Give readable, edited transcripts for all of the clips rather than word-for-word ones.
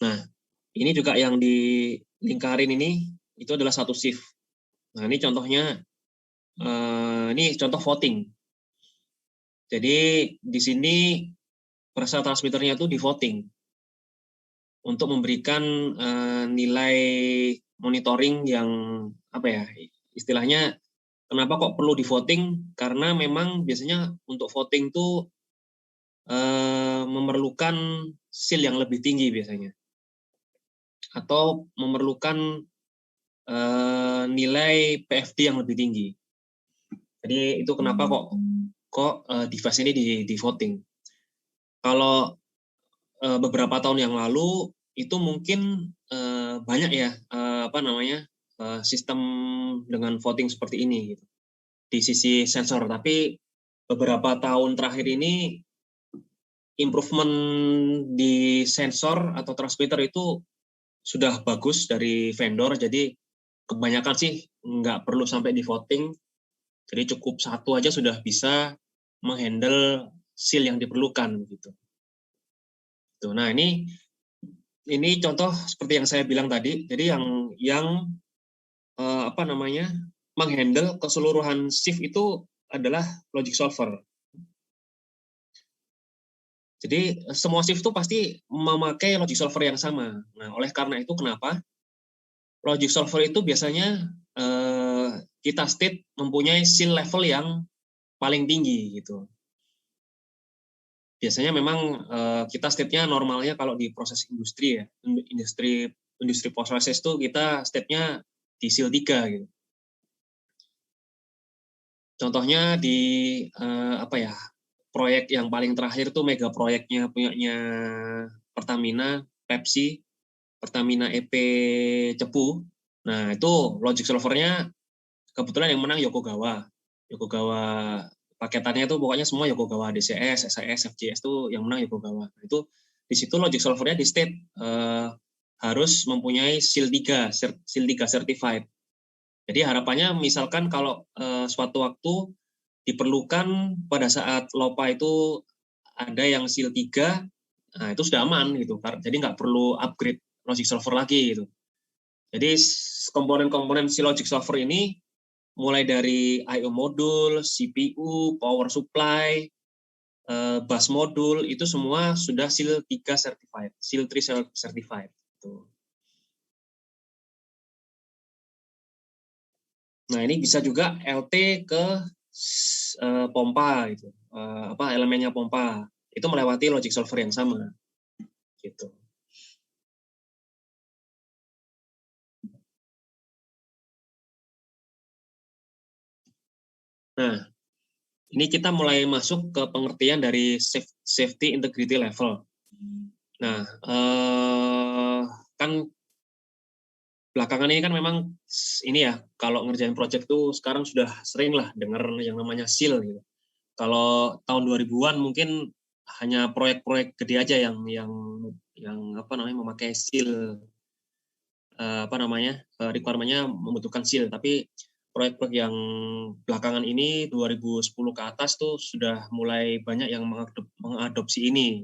Nah, ini juga yang di lingkarin ini itu adalah satu shift. Nah, ini contohnya, ini contoh voting. Jadi di sini parcel transmitternya itu di voting untuk memberikan nilai monitoring yang apa ya, istilahnya kenapa kok perlu di voting, karena memang biasanya untuk voting tuh memerlukan seal yang lebih tinggi biasanya, atau memerlukan nilai PFD yang lebih tinggi. Jadi itu kenapa kok device ini di voting. Kalau beberapa tahun yang lalu itu mungkin banyak ya sistem dengan voting seperti ini gitu, di sisi sensor. Tapi beberapa tahun terakhir ini improvement di sensor atau transmitter itu sudah bagus dari vendor. Jadi kebanyakan sih nggak perlu sampai di voting. Jadi cukup satu aja sudah bisa menghandle seal yang diperlukan gitu. Nah, ini contoh seperti yang saya bilang tadi. Jadi yang menghandle keseluruhan shift itu adalah logic solver. Jadi semua shift itu pasti memakai logic solver yang sama. Nah, oleh karena itu kenapa logic solver itu biasanya kita state mempunyai seal level yang paling tinggi gitu. Biasanya memang kita state-nya normalnya kalau di proses industri ya, industri proses itu kita state-nya di seal 3 gitu. Contohnya di proyek yang paling terakhir tuh mega proyeknya punyanya Pertamina, Pepsi, Pertamina EP Cepu. Nah, itu logic solver-nya kebetulan yang menang Yokogawa. Yokogawa paketannya itu pokoknya semua Yokogawa, DCS, SAS, FJS itu yang menang Yokogawa. Nah, itu di situ logic solver-nya di state harus mempunyai seal 3 certified. Jadi harapannya misalkan kalau suatu waktu diperlukan pada saat LOPA itu ada yang seal 3, nah itu sudah aman gitu. Jadi nggak perlu upgrade logic solver lagi gitu. Jadi komponen-komponen si logic solver ini mulai dari I/O modul, CPU, power supply, bus modul itu semua sudah seal 3 certified, seal 3 certified gitu. Nah, ini bisa juga LT ke pompa gitu. Elemennya pompa itu melewati logic solver yang sama gitu. Nah, ini kita mulai masuk ke pengertian dari safety integrity level. Nah, kan belakangan ini kan memang ini ya, kalau ngerjain project tuh sekarang sudah sering lah dengar yang namanya seal gitu. Kalau tahun 2000-an mungkin hanya proyek-proyek gede aja yang memakai seal, requirement-nya membutuhkan seal. Tapi proyek-proyek yang belakangan ini 2010 ke atas tuh sudah mulai banyak yang mengadopsi ini.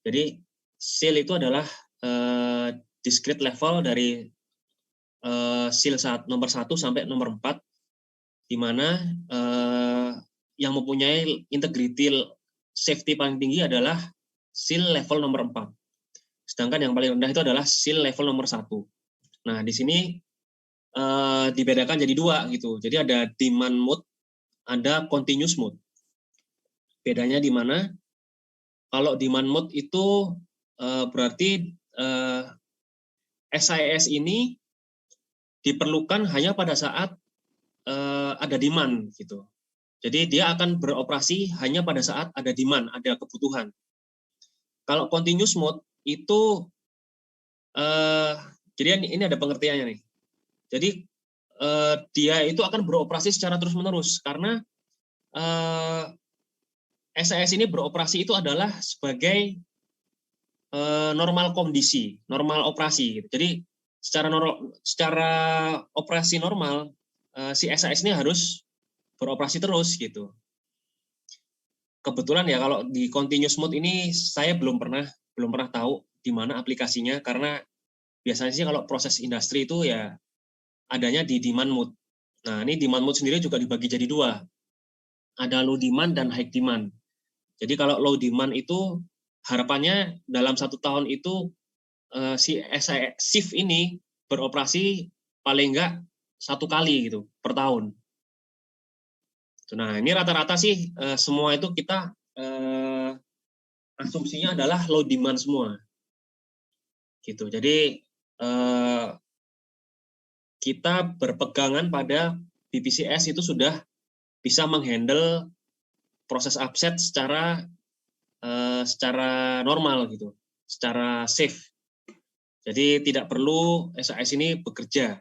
Jadi seal itu adalah discrete level dari seal nomor 1 sampai nomor 4, di mana yang mempunyai integrity safety paling tinggi adalah seal level nomor 4. Sedangkan yang paling rendah itu adalah seal level nomor 1. Nah, di sini dibedakan jadi 2 gitu. Jadi ada demand mode, ada continuous mode. Bedanya di mana? Kalau demand mode itu berarti SIS ini diperlukan hanya pada saat ada demand gitu. Jadi dia akan beroperasi hanya pada saat ada demand, ada kebutuhan. Kalau continuous mode itu jadi ini ada pengertiannya nih. Jadi dia itu akan beroperasi secara terus-menerus karena SAS ini beroperasi itu adalah sebagai normal kondisi, normal operasi. Jadi secara operasi normal si SAS ini harus beroperasi terus gitu. Kebetulan ya kalau di continuous mode ini saya belum pernah tahu di mana aplikasinya, karena biasanya sih kalau proses industri itu ya adanya di demand mode. Nah, ini demand mode sendiri juga dibagi jadi dua. Ada low demand dan high demand. Jadi kalau low demand itu harapannya dalam 1 tahun itu si shift ini beroperasi paling enggak 1 kali gitu per tahun. Nah, ini rata-rata sih semua itu kita asumsinya adalah low demand semua. Gitu. Jadi kita berpegangan pada BPCS itu sudah bisa menghandle proses upset secara normal gitu, secara safe. Jadi tidak perlu SAS ini bekerja.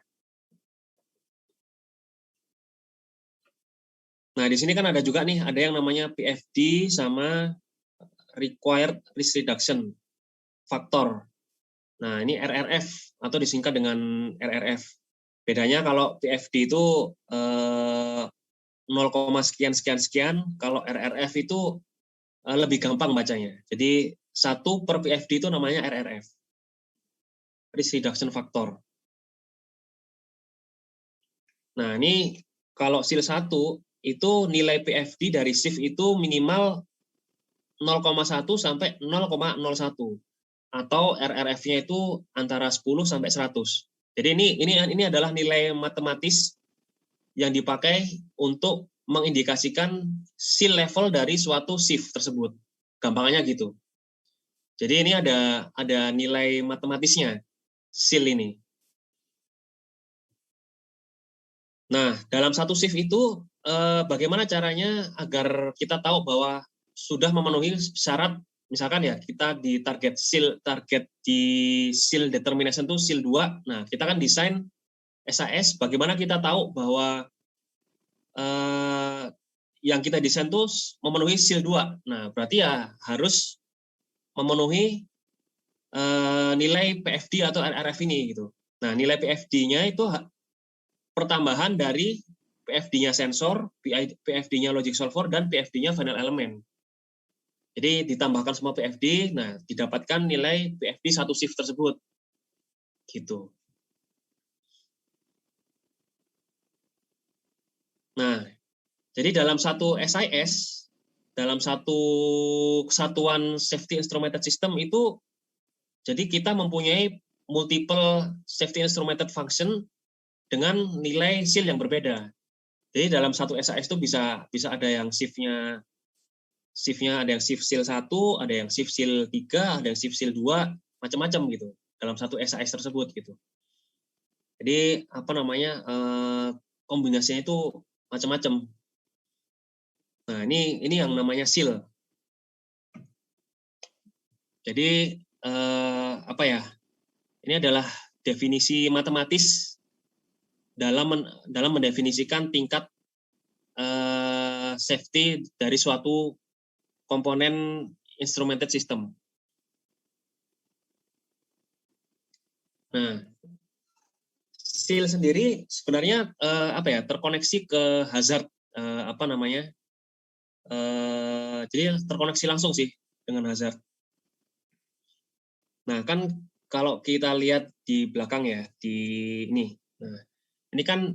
Nah, di sini kan ada juga nih, ada yang namanya PFD sama Required Risk Reduction Factor. Nah, ini RRF atau disingkat dengan RRF. Bedanya kalau PFD itu 0, sekian, kalau RRF itu lebih gampang bacanya. Jadi 1 per PFD itu namanya RRF. Risk Reduction Factor. Nah, ini kalau SIL 1 itu nilai PFD dari shift itu minimal 0,1 sampai 0,01 atau RRF-nya itu antara 10 sampai 100. Jadi ini adalah nilai matematis yang dipakai untuk mengindikasikan SIL level dari suatu shift tersebut. Gampangnya gitu. Jadi ini ada nilai matematisnya SIL ini. Nah, dalam satu shift itu bagaimana caranya agar kita tahu bahwa sudah memenuhi syarat, misalkan ya kita di target di SIL determination itu SIL 2. Nah, kita kan desain SAS, bagaimana kita tahu bahwa yang kita desain itu memenuhi SIL 2. Nah, berarti ya harus memenuhi nilai PFD atau RRF ini gitu. Nah, nilai PFD-nya itu pertambahan dari PFD-nya sensor, PFD-nya logic solver, dan PFD-nya final element. Jadi ditambahkan semua PFD, nah didapatkan nilai PFD satu shift tersebut. Gitu. Nah, jadi dalam satu SIS, dalam satu kesatuan safety instrumented system itu, jadi kita mempunyai multiple safety instrumented function dengan nilai SIL yang berbeda. Jadi dalam satu SAS itu bisa ada yang shift-nya ada yang shift SIL 1, ada yang shift SIL 3, ada yang shift SIL 2, macam-macam gitu dalam satu SAS tersebut gitu. Jadi apa namanya kombinasinya itu macam-macam. Nah, ini yang namanya SIL. Jadi apa ya? Ini adalah definisi matematis dalam mendefinisikan tingkat safety dari suatu komponen instrumented system. Nah, SIL sendiri sebenarnya apa ya, terkoneksi ke hazard apa namanya? Jadi terkoneksi langsung sih dengan hazard. Nah, kan kalau kita lihat di belakang ya, di ini. Nah, ini kan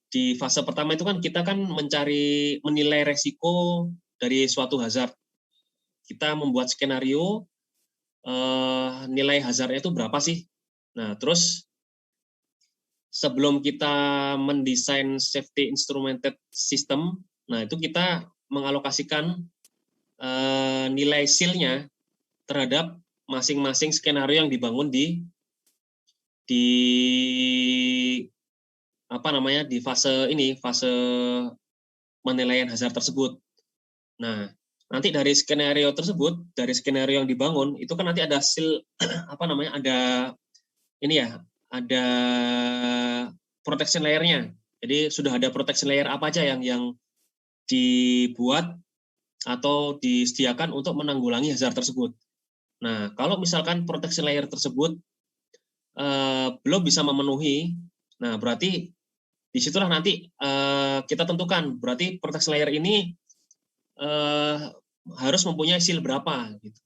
di fase pertama itu kan kita kan menilai resiko dari suatu hazard. Kita membuat skenario nilai hazardnya itu berapa sih? Nah, terus sebelum kita mendesain safety instrumented system, nah itu kita mengalokasikan nilai SIL-nya terhadap masing-masing skenario yang dibangun di apa namanya di fase penilaian hazard tersebut. Nah, nanti dari skenario tersebut, dari skenario yang dibangun itu kan nanti ada SIL apa namanya ada ini ya, ada protection layer-nya. Jadi sudah ada protection layer apa aja yang dibuat atau disediakan untuk menanggulangi hazard tersebut. Nah, kalau misalkan protection layer tersebut belum bisa memenuhi, nah berarti disitulah nanti kita tentukan, berarti protection layer ini harus mempunyai SIL berapa. Gitu.